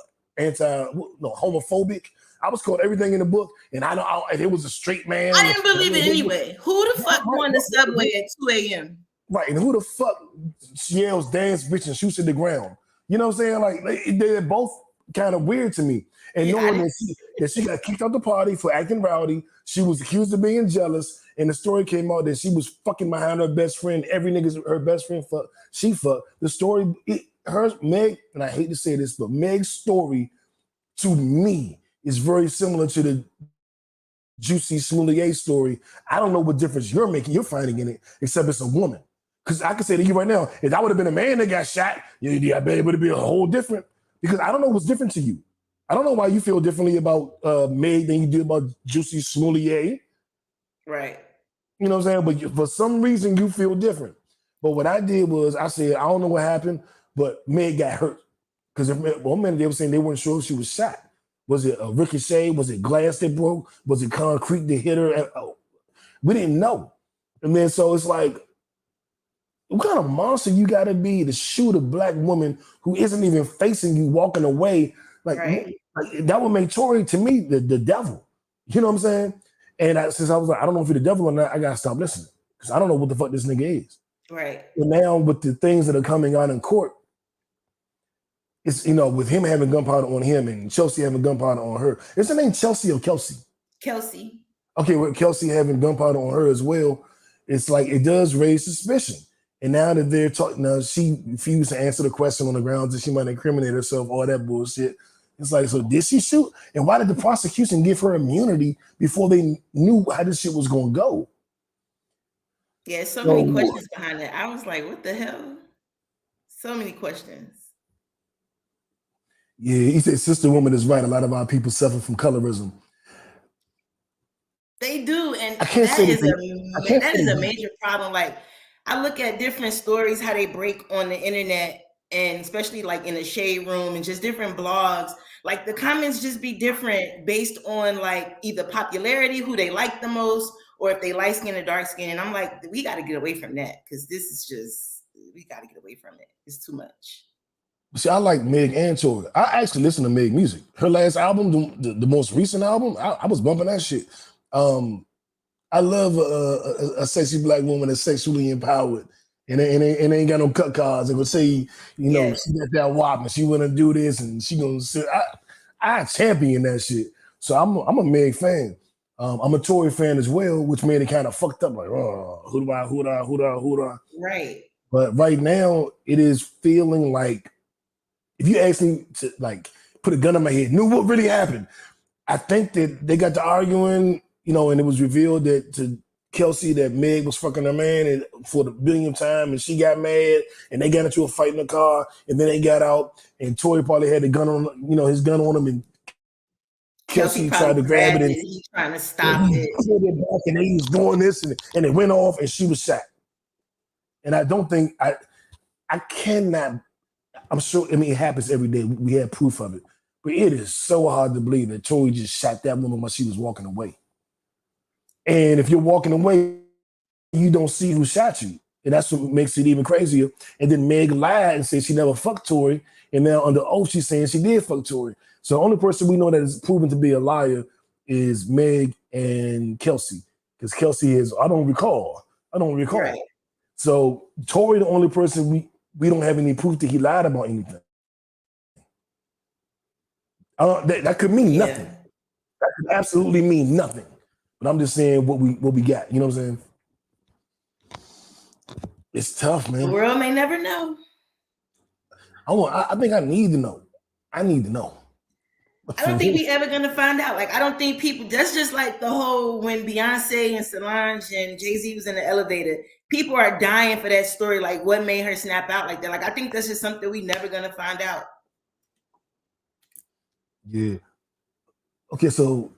I was called everything in the book, and I know it was a straight man. I didn't believe it anyway. Who the fuck on the subway at 2 a.m.? Right, and who the fuck yells dance bitch and shoots at the ground? You know what I'm saying? Like they're both kind of weird to me. And Yeah, knowing that she got kicked out the party for acting rowdy, she was accused of being jealous, and the story came out that she was fucking behind her best friend. Every nigga's her best friend she fucked. The story, Meg, and I hate to say this, but Meg's story to me is very similar to the Juicy Smoulier story. I don't know what difference you're finding in it, except it's a woman. Because I can say to you right now, if that would have been a man that got shot, I bet it would have been a whole different. Because I don't know what's different to you. I don't know why you feel differently about Meg than you do about Juicy Smoulier. Right. You know what I'm saying? But for some reason, you feel different. But what I did was I said, I don't know what happened, but Meg got hurt. Because one minute they were saying they weren't sure if she was shot. Was it a ricochet? Was it glass that broke? Was it concrete that hit her? We didn't know. And then so it's like, what kind of monster you got to be to shoot a black woman who isn't even facing you walking away? Like that would make Tory, to me, the devil. You know what I'm saying? And since I was like, I don't know if you're the devil or not, I got to stop listening. Because I don't know what the fuck this nigga is. Right. And now with the things that are coming out in court, it's, with him having gunpowder on him and Chelsea having gunpowder on her. Is her name Chelsea or Kelsey? Kelsey. Okay, with Kelsey having gunpowder on her as well, it's like it does raise suspicion. And now that they're talking, now she refused to answer the question on the grounds that she might incriminate herself, all that bullshit. It's like, so did she shoot? And why did the prosecution give her immunity before they knew how this shit was going to go? Yeah, so many questions behind it. I was like, what the hell? So many questions. Yeah, he said, Sister Woman is right. A lot of our people suffer from colorism. They do, and that is a major problem. Like, I look at different stories, how they break on the internet, and especially like in the shade room and just different blogs. Like the comments just be different based on like either popularity, who they like the most, or if they light skin or dark skin. And I'm like, we got to get away from that because this is just, we got to get away from it. It's too much. See, I like Meg and Tory. I actually listen to Meg music. Her last album, the most recent album, I was bumping that shit. I love a sexy black woman that's sexually empowered and ain't got no cut cards and will say, she got that wop and she want to do this and she gonna sit. I champion that shit. So I'm a Meg fan. I'm a Tory fan as well, which made it kind of fucked up. Like, who do I? Right. But right now, it is feeling like, if you ask me to like put a gun on my head, knew what really happened. I think that they got to arguing, and it was revealed that to Kelsey that Meg was fucking her man and for the billionth time, and she got mad, and they got into a fight in the car, and then they got out, and Tory probably had the gun on, his gun on him, and Kelsey tried to grab it, and he's trying to stop it. And he was doing this, and it went off, and she was shot. And I don't think I cannot. I'm sure. I mean, it happens every day. We have proof of it, but it is so hard to believe that Tory just shot that woman while she was walking away. And if you're walking away, you don't see who shot you, and that's what makes it even crazier. And then Meg lied and said she never fucked Tory, and now under oath she's saying she did fuck Tory. So the only person we know that is proven to be a liar is Meg and Kelsey, because Kelsey is. I don't recall. Right. So Tory, the only person we don't have any proof that he lied about anything. That could mean nothing. That could absolutely mean nothing. But I'm just saying what we got. You know what I'm saying? It's tough, man. The world may never know. I think I need to know. I need to know. I don't think we ever gonna find out. Like, I don't think people. That's just like the whole when Beyonce and Solange and Jay-Z was in the elevator. People are dying for that story. Like, what made her snap out like that? Like, I think that's just something we never gonna find out. Yeah. Okay, so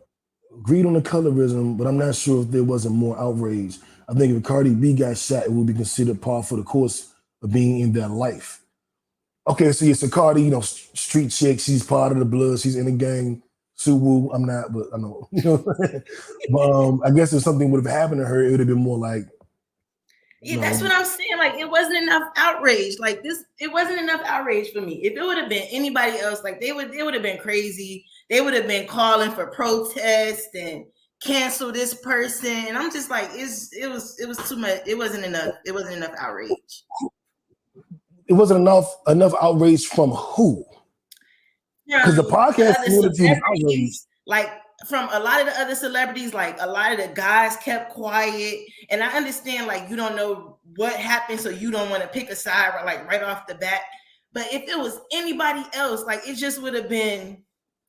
agreed on the colorism, but I'm not sure if there wasn't more outrage. I think if Cardi B got shot, it would be considered par for the course of being in their life. Okay, so it's a Cardi, street chick. She's part of the blood. She's in the gang. Suwu. I'm not, but I know. You know. But I guess if something would have happened to her, it would have been more like. Yeah, that's what I'm saying. Like, it wasn't enough outrage. Like this, it wasn't enough outrage for me. If it would have been anybody else, like they would have been crazy. They would have been calling for protest and cancel this person. And I'm just like, it was too much. It wasn't enough. It wasn't enough outrage. It wasn't enough outrage from who? Because the podcast community was outraged. Like from a lot of the other celebrities, like a lot of the guys kept quiet. And I understand, like, you don't know what happened, so you don't want to pick a side right off the bat. But if it was anybody else, like, it just would have been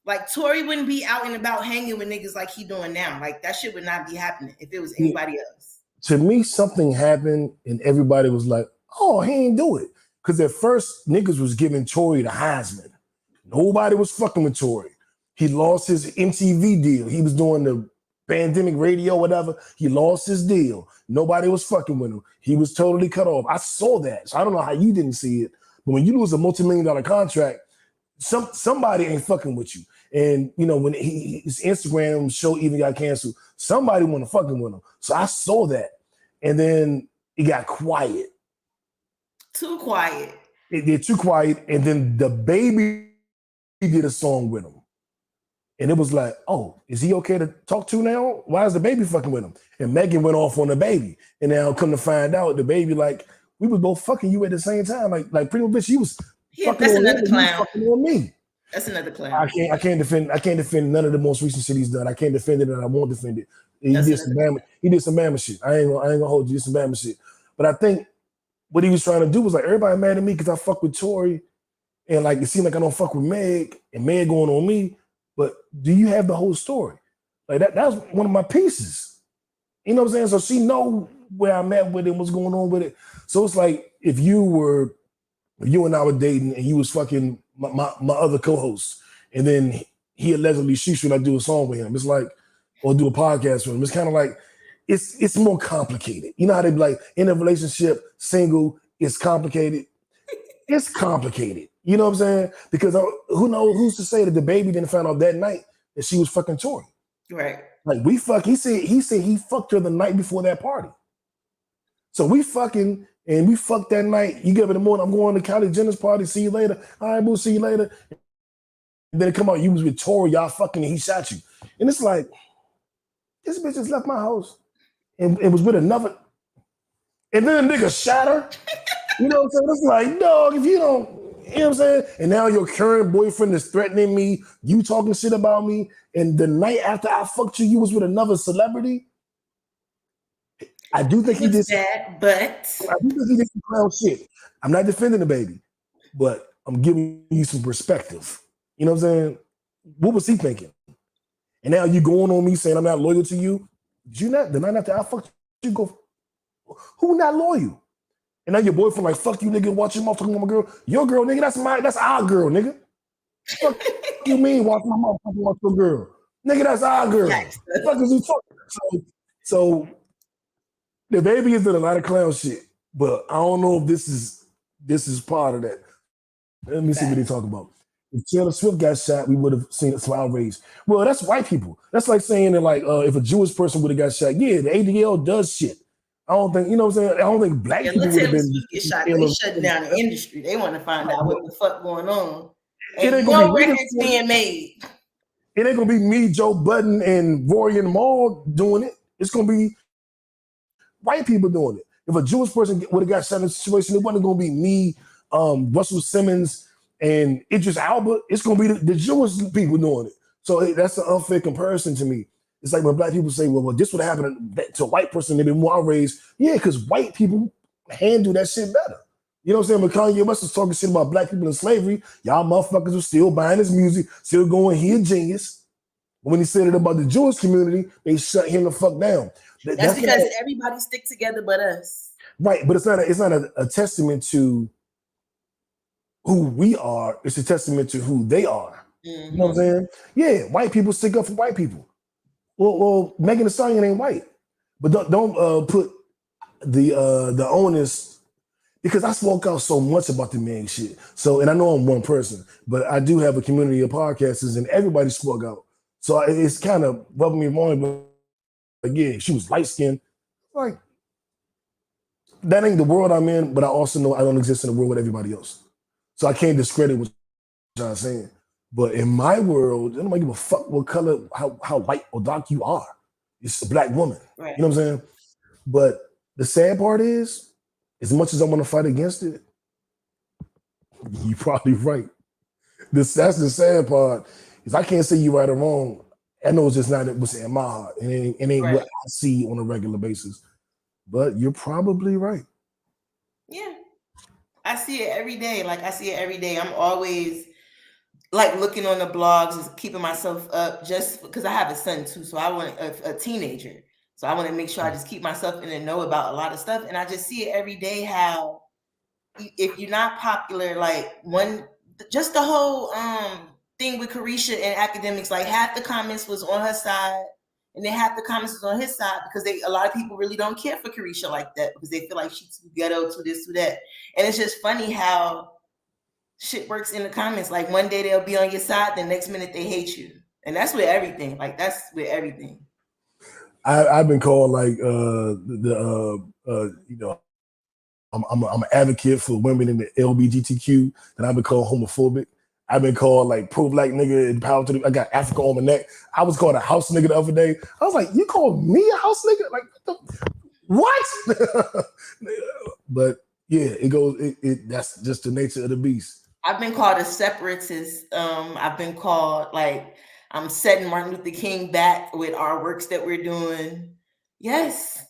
like Tory wouldn't be out and about hanging with niggas like he doing now. Like, that shit would not be happening if it was anybody else. To me, something happened and everybody was like, oh, he ain't do it. Because at first, niggas was giving Tory the Heisman. Nobody was fucking with Tory. He lost his MTV deal. He was doing the pandemic radio, whatever. He lost his deal. Nobody was fucking with him. He was totally cut off. I saw that. So I don't know how you didn't see it. But when you lose a multi-million-dollar contract, somebody ain't fucking with you. And, you know, when his Instagram show even got canceled, somebody want to fucking with him. So I saw that. And then it got quiet. Too quiet. They're too quiet. And then the baby did a song with him. And it was like, oh, is he okay to talk to now? Why is the baby fucking with him? And Megan went off on the baby. And now come to find out, the baby, like, we was both fucking you at the same time. Like pretty much, you was fucking that's on another him, clown. fucking on me. That's another clown. I can't defend none of the most recent shit he's done. I can't defend it, and I won't defend it. He did some Bama shit. I ain't gonna hold you. Some Bama shit. But I think what he was trying to do was like, everybody mad at me because I fuck with Tory, and like it seemed like I don't fuck with Meg, and Meg going on me. But do you have the whole story? Like that was one of my pieces. You know what I'm saying? So she know where I'm at with it, what's going on with it. So it's like if you and I were dating and you was fucking my other co-host, and then he allegedly shoots you and I do a song with him. It's like, or do a podcast with him. It's kind of like, it's more complicated. You know how they be like, in a relationship, single, it's complicated. It's complicated. You know what I'm saying? Because who knows, who's to say that the baby didn't find out that night that she was fucking Tory? Right. Like he said he fucked her the night before that party. So we fucking, and we fucked that night. You get up in the morning, I'm going to Kylie Jenner's party, see you later. All right, we'll see you later. And then it come out, you was with Tory, y'all fucking, and he shot you. And it's like, this bitch just left my house and it was with another, and then a nigga shot her. You know what I'm saying? It's like, dog, if you don't, you know what I'm saying? And now your current boyfriend is threatening me, you talking shit about me, and the night after I fucked you, you was with another celebrity. I do think he did that, but I do think he did some clown shit. I'm not defending the baby, but I'm giving you some perspective. You know what I'm saying? What was he thinking? And now you going on me saying I'm not loyal to you. Did you not? The night after I fucked you, go, who not loyal? And now your boyfriend like, fuck you, nigga, watch your mouth talking about my girl. Your girl, nigga, that's our girl, nigga. Fuck you mean watch my mouth talking about your girl? Nigga, that's our girl. Fuck is you talking? So the baby has done a lot of clown shit, but I don't know if this is part of that. Let me see what they talk about. If Taylor Swift got shot, we would have seen some outrage. Well, that's white people. That's like saying that, like, if a Jewish person would have got shot, yeah, the ADL does shit. I don't think, you know what I'm saying? I don't think black people would have been shot. They shutting down the industry. They want to find out what the fuck going on. It ain't no gonna records being made. It ain't gonna be me, Joe Budden, and Rory and Maul doing it. It's gonna be white people doing it. If a Jewish person would have got shot in a situation, it wasn't gonna be me, Russell Simmons, and Idris Elba. It's gonna be the Jewish people doing it. So that's an unfair comparison to me. It's like when black people say, well, this would have happened to a white person, they'd be more outraged. Yeah, because white people handle that shit better. You know what I'm saying? When Kanye West was talking shit about black people in slavery, y'all motherfuckers were still buying his music, still going, he a genius. But when he said it about the Jewish community, they shut him the fuck down. That's because everybody stick together but us. Right, but it's not a testament to who we are. It's a testament to who they are. Mm-hmm. You know what I'm saying? Yeah, white people stick up for white people. Well, Megan Thee Stallion ain't white, but don't put the onus, because I spoke out so much about the Meg shit. So, and I know I'm one person, but I do have a community of podcasters, and everybody spoke out. So it's kind of rubbing me wrong. But yeah, she was light skinned. Like, that ain't the world I'm in, but I also know I don't exist in the world with everybody else. So I can't discredit what John's saying. But in my world, nobody give a fuck what color, how light or dark you are. It's a black woman. Right. You know what I'm saying? But the sad part is, as much as I want to fight against it, you're probably right. That's the sad part. Is I can't say you right or wrong. I know it's just not what's in my heart. And it ain't Right. what I see on a regular basis. But you're probably right. Yeah. I see it every day. Like I see it every day. I'm always like looking on the blogs and keeping myself up just because I have a son too. So I want a teenager. So I want to make sure I just keep myself in the know about a lot of stuff. And I just see it every day how if you're not popular, like just the whole thing with Carisha and academics, like half the comments was on her side and then half the comments was on his side because a lot of people really don't care for Carisha like that because they feel like she's too ghetto, to this, to that. And it's just funny how shit works in the comments. Like one day they'll be on your side, the next minute they hate you. And that's with everything. Like that's with everything. I've been called like I'm an advocate for women in the LGBTQ, and I've been called homophobic. I've been called like pro-black nigga and power to the. I got Africa on my neck. I was called a house nigga the other day. I was like, you called me a house nigga? Like what? But yeah, it goes. That's just the nature of the beast. I've been called a separatist. I've been called like I'm setting Martin Luther King back with our works that we're doing. Yes.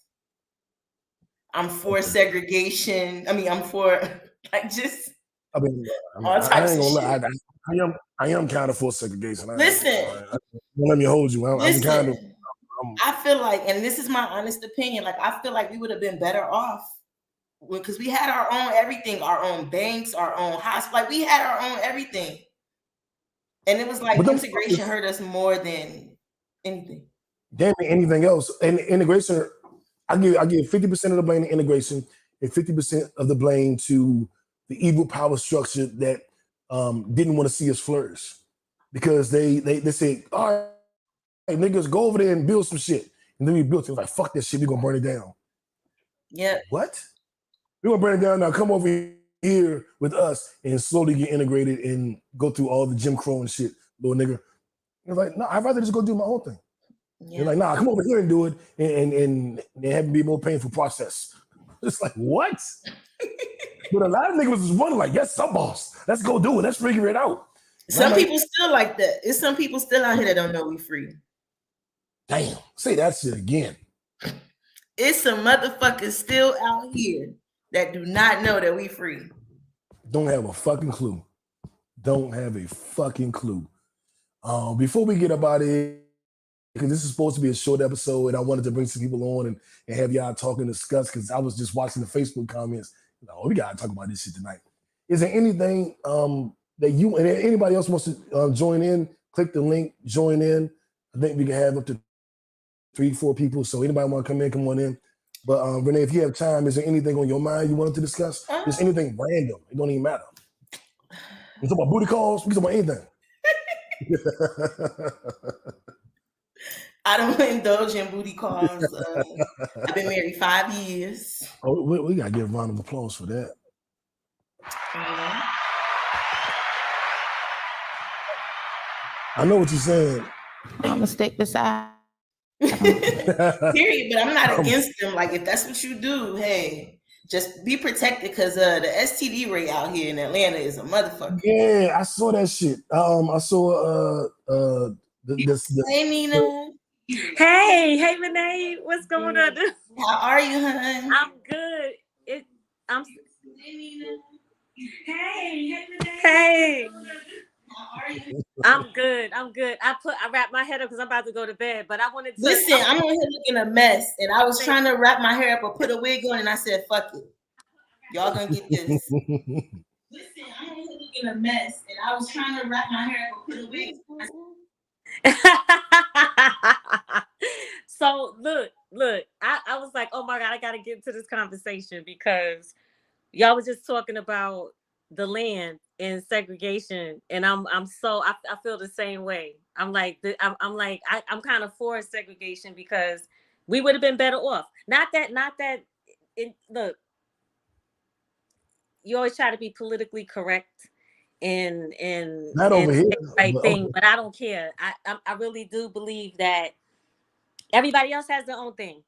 I'm for segregation. I mean, I'm for like just I mean, all I types ain't of gonna shit. lie. I am kind of for segregation. Listen, don't let me hold you. I'm kind of. I feel like, and this is my honest opinion, like I feel like we would have been better off because we had our own everything, our own banks, our own hospital, like we had our own everything. And it was like But integration hurt us more than anything. Damn anything else. And integration, I give 50% of the blame to integration and 50% of the blame to the evil power structure that didn't want to see us flourish. Because they say, all right, niggas, go over there and build some shit. And then we built it. It was like, fuck that shit, we're gonna burn it down. Yeah. What? We're gonna burn it down now. Come over here with us and slowly get integrated and go through all the Jim Crow and shit, little nigga. It's like, no, I'd rather just go do my own thing. Yeah. They're like, nah, come over here and do it and have it be a more painful process. It's like, what? But a lot of niggas was wondering, like, yes, some boss. Let's go do it. Let's figure it out. And some people still like that. It's some people still out here that don't know we free. Damn, say that shit again. It's some motherfuckers still out here that do not know that we free. Don't have a fucking clue. Don't have a fucking clue. Before we get up out of here, because this is supposed to be a short episode, and I wanted to bring some people on and have y'all talk and discuss, because I was just watching the Facebook comments. Oh, we gotta talk about this shit tonight. Is there anything that you and anybody else wants to join in? Click the link, join in. I think we can have up to 3-4 people. So anybody want to come on in. But Renee, if you have time, is there anything on your mind you wanted to discuss? Just anything random. It don't even matter. You talk about booty calls. We talk about anything. I don't indulge in booty calls. I've been married 5 years. Oh, we gotta give a round of applause for that. I know what you're saying. I'm gonna stick beside. Period. But I'm not against them. Like if that's what you do, hey, just be protected because the STD rate out here in Atlanta is a motherfucker. Yeah, I saw that shit. I saw Hey Nina. Hey Renee, what's going on? How are you, hon? I'm good. I'm. Hey Nina. Hey. How are you? I'm good. I wrapped my head up because I'm about to go to bed. But I wanted to listen. I'm on here looking a mess, and I was trying to wrap my hair up or put a wig on, and I said, "Fuck it, y'all gonna get this." Listen, I'm on here looking a mess, and I was trying to wrap my hair up or put a wig on. So look, I was like, oh my God, I gotta get into this conversation because y'all was just talking about the land in segregation, and I'm so I feel the same way. I'm like I'm kind of for segregation because we would have been better off. Not that look, you always try to be politically correct and Not over here, say the right but thing, okay. but I don't care. I really do believe that everybody else has their own thing.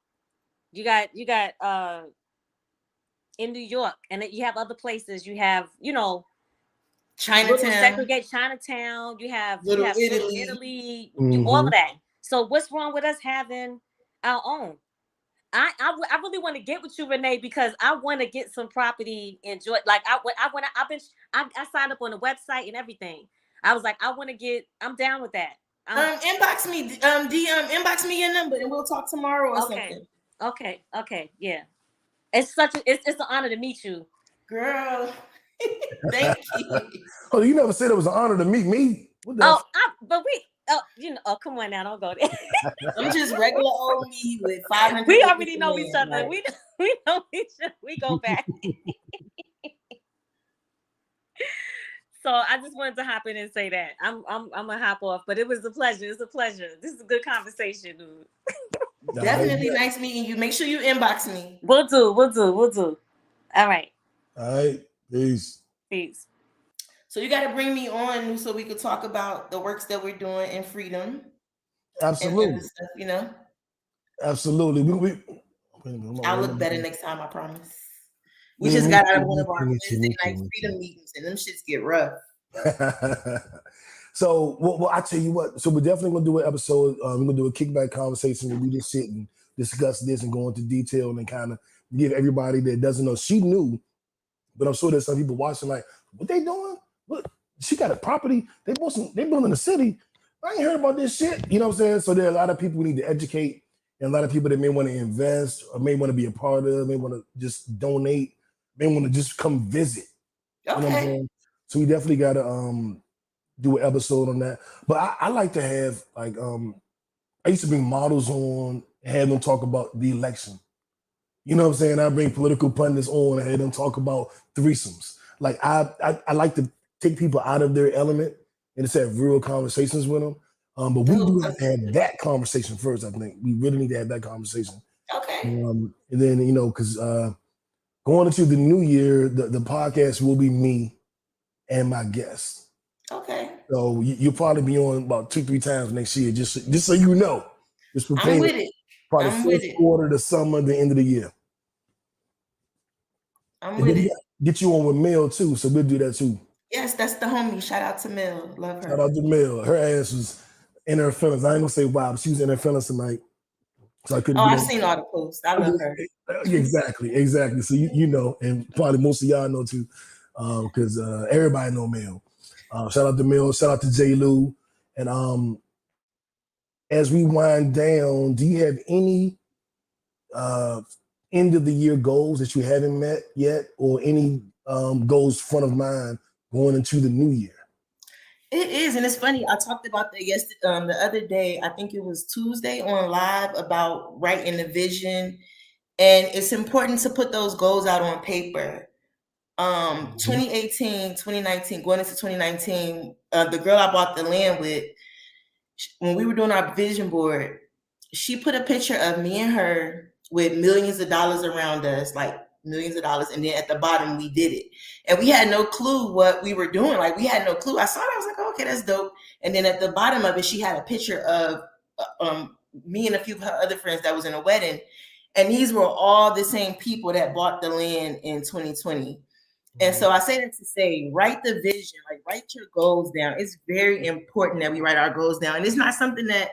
You got in New York, and you have other places. You have little Chinatown, segregate Chinatown. You have Little Little Italy. Italy. All Mm-hmm. of that. So what's wrong with us having our own? I really want to get with you, Renee, because I want to get some property enjoy. Like I signed up on the website and everything. I was like, I want to get. I'm down with that. Inbox me, inbox me your number, and we'll talk tomorrow or Okay, something. okay, yeah. It's it's an honor to meet you, Girl. Thank you. Oh, you never said it was an honor to meet me. What the? come on now, don't go there. I'm just regular old me with 500. We acres already of know each land, other. like, We know each other. We go back. So I just wanted to hop in and say that I'm gonna hop off, but it was a pleasure. It's a pleasure. This is a good conversation, dude. definitely nice meeting you. Make sure you inbox me. We'll do. All right. All right. Peace. Peace. So you got to bring me on so we could talk about the works that we're doing in freedom Absolutely. and the stuff, you know. Absolutely. I'll look better next time, I promise. We just got out of one of our Wednesday night freedom meetings, and them shits get rough. So, well, I tell you what. So we're definitely gonna do an episode. We're gonna do a kickback conversation where we just sit and discuss this and go into detail and kind of give everybody that doesn't know. She knew, but I'm sure there's some people watching like, what they doing? What? She got a property. They building a city. I ain't heard about this shit. You know what I'm saying? So there are a lot of people we need to educate, and a lot of people that may want to invest or may want to be a part of, may want to just donate, may want to just come visit. Okay. You know what I'm saying? So we definitely got to do an episode on that. But I like to have like I used to bring models on and have them talk about the election. You know what I'm saying? I bring political pundits on and have them talk about threesomes. Like I like to take people out of their element and just have real conversations with them. But we do have to have that conversation first. I think we really need to have that conversation. Okay. And then because going into the new year, the podcast will be me and my guest. Okay. So you'll probably be on about 2-3 times next year, just so you know. Just prepare. I'm with it. Probably I'm first with it. quarter, the summer, the end of the year. I'm And with then it. get you on with Mel too, so we'll do that too. Yes, that's the homie. Shout out to Mel. Love her. Shout out to Mel. Her ass was in her feelings. I ain't gonna say why, but she was in her feelings tonight. So I couldn't. I've seen all the posts. I love her. Exactly. So you know, and probably most of y'all know too, because everybody know Mel. Shout out to Mel. Shout out to J. Lou. And as we wind down, do you have any end of the year goals that you haven't met yet, or any goals front of mind going into the new year? It is, and it's funny. I talked about that yesterday, the other day. I think it was Tuesday on live about writing the vision, and it's important to put those goals out on paper. 2018, 2019, going into 2019, the girl I bought the land with, when we were doing our vision board, she put a picture of me and her with millions of dollars around us, like millions of dollars. And then at the bottom, we did it. And we had no clue what we were doing. Like, we had no clue. I saw it. I was like, oh, okay, that's dope. And then at the bottom of it, she had a picture of me and a few of her other friends that was in a wedding. And these were all the same people that bought the land in 2020. And so I say that to say, write the vision, like write your goals down. It's very important that we write our goals down. And it's not something that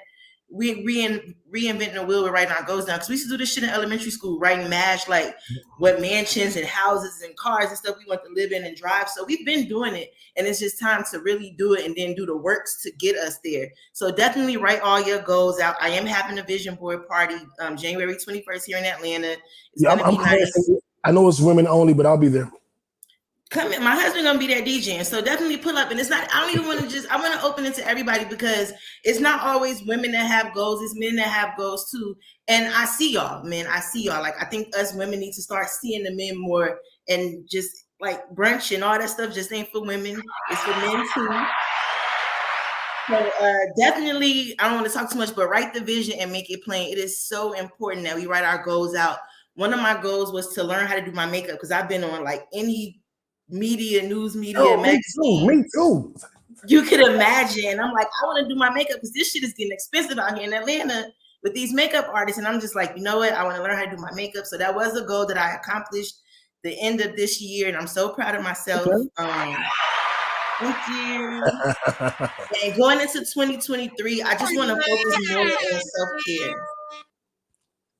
we reinventing the wheel with writing our goals down. Because we used to do this shit in elementary school, writing MASH, like what mansions and houses and cars and stuff we want to live in and drive. So we've been doing it. And it's just time to really do it and then do the works to get us there. So definitely write all your goals out. I am having a vision board party January 21st here in Atlanta. It's going to be nice. I know it's women only, but I'll be there. Come in. My husband gonna be there DJing, so definitely pull up. And it's not. I don't even want to I want to open it to everybody because it's not always women that have goals. It's men that have goals too. And I see y'all, man. I see y'all. Like, I think us women need to start seeing the men more and just like brunch and all that stuff just ain't for women. It's for men too. So definitely, I don't want to talk too much, but write the vision and make it plain. It is so important that we write our goals out. One of my goals was to learn how to do my makeup because I've been on like any media, news media, magazine. Me too. You could imagine. I'm like, I want to do my makeup because this shit is getting expensive out here in Atlanta with these makeup artists. And I'm just like, you know what? I want to learn how to do my makeup. So that was a goal that I accomplished the end of this year. And I'm so proud of myself. Okay. Thank you. And going into 2023, I just want to focus more on self-care.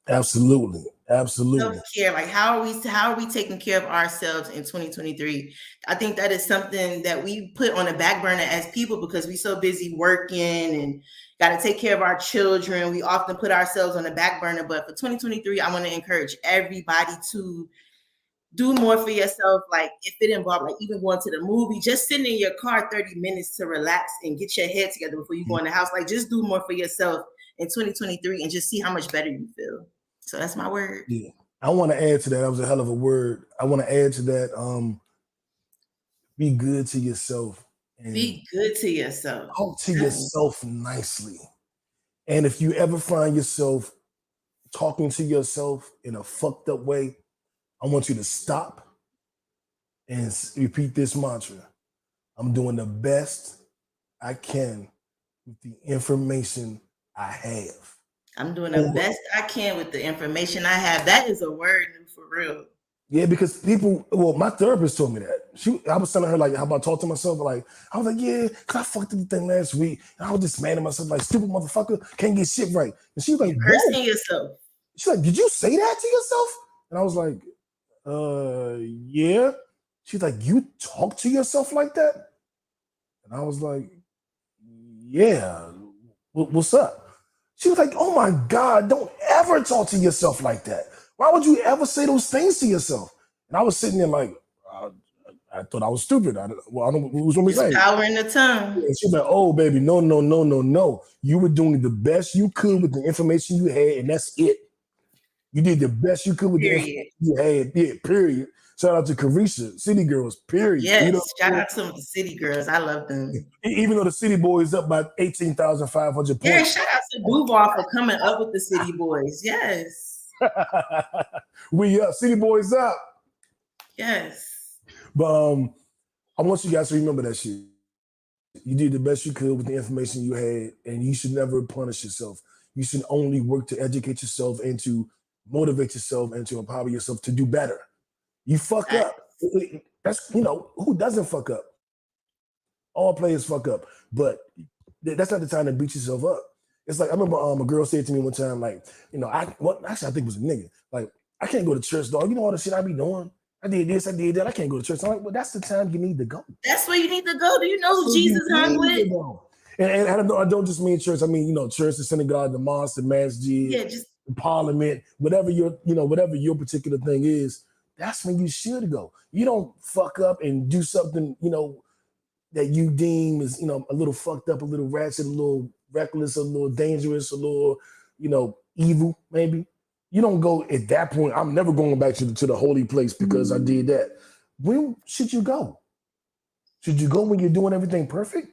Absolutely. Self-care, like how are we taking care of ourselves in 2023? I think that is something that we put on the back burner as people because we so busy working and got to take care of our children. We often put ourselves on the back burner, but for 2023, I want to encourage everybody to do more for yourself. Like if it involves like even going to the movie, just sitting in your car 30 minutes to relax and get your head together before you go in the house. Like just do more for yourself in 2023 and just see how much better you feel. So that's my word. Yeah. I want to add to that. That was a hell of a word. I want to add to that. Be good to yourself. And be good to yourself. Talk to yourself nicely. And if you ever find yourself talking to yourself in a fucked up way, I want you to stop and repeat this mantra. I'm doing the best I can with the information I have. I'm doing the best I can with the information I have. That is a word for real. Yeah, because my therapist told me that. I was telling her, like, how about talk to myself? Like, I was like, yeah, because I fucked up the thing last week. And I was just mad at myself, like, stupid motherfucker, can't get shit right. And she was like, cursing yourself. She's like, did you say that to yourself? And I was like, yeah. She's like, you talk to yourself like that? And I was like, yeah. What's up? She was like, oh my God, don't ever talk to yourself like that. Why would you ever say those things to yourself? And I was sitting there like, I thought I was stupid. I don't what was what we saying. Power in the tongue. And she's like, oh baby, no. You were doing the best you could with the information you had, and that's it. You did the best you could with the information you had. Yeah, period. Shout out to Carisha, City Girls, period. Yes, you know, shout out to some of the City Girls. I love them. Even though the City Boys up by 18,500 points. Yeah, shout out to Duval for coming up with the City Boys. Yes. We up. City Boys up. Yes. But I want you guys to remember that shit. You did the best you could with the information you had, and you should never punish yourself. You should only work to educate yourself and to motivate yourself and to empower yourself to do better. You fuck up. That's, who doesn't fuck up? All players fuck up, but that's not the time to beat yourself up. It's like, I remember a girl said to me one time, like, I think it was a nigga. Like, I can't go to church, dog. You know all the shit I be doing? I did this, I did that. I can't go to church. I'm like, well, that's the time you need to go. That's where you need to go. Do you know who Jesus hung with? And I don't just mean church. I mean, church, the synagogue, the mosque, the masjid, the parliament, whatever your particular thing is. That's when you should go. You don't fuck up and do something, that you deem is, a little fucked up, a little ratchet, a little reckless, a little dangerous, a little, evil, maybe. You don't go at that point. I'm never going back to the holy place because I did that. When should you go? Should you go when you're doing everything perfect?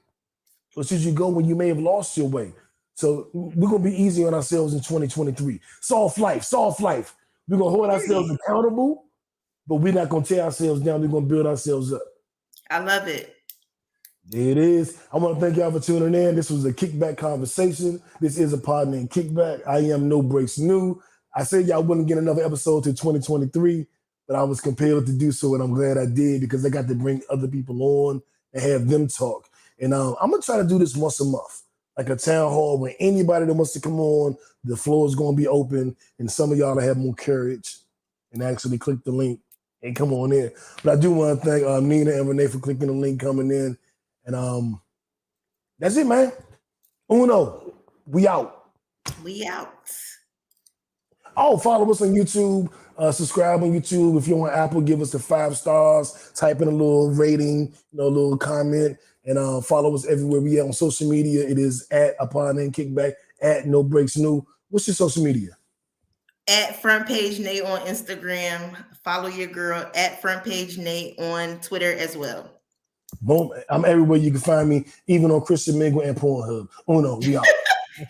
Or should you go when you may have lost your way? So we're going to be easy on ourselves in 2023. Soft life. We're going to hold ourselves accountable, but we're not going to tear ourselves down. We're going to build ourselves up. I love it. There it is. I want to thank y'all for tuning in. This was a Kickback conversation. This is a pod named Kickback. I am No Breaks New. I said y'all wouldn't get another episode till 2023, but I was compelled to do so, and I'm glad I did because I got to bring other people on and have them talk. And I'm going to try to do this once a month, like a town hall where anybody that wants to come on, the floor is going to be open, and some of y'all will have more courage and actually click the link and come on in. But I do want to thank Nina and Renee for clicking the link, coming in. And that's it, man. Uno, we out. We out. Oh, follow us on YouTube. Subscribe on YouTube. If you're on Apple, give us the 5 stars. Type in a little rating, a little comment, and follow us everywhere we are on social media. It is at Upon and Kickback, at No Breaks New. What's your social media? at Front Page Nate on Instagram. Follow your girl at Front Page Nate on Twitter as well. Boom. I'm everywhere you can find me, even on Christian Mingle and Pornhub. Uno, we out.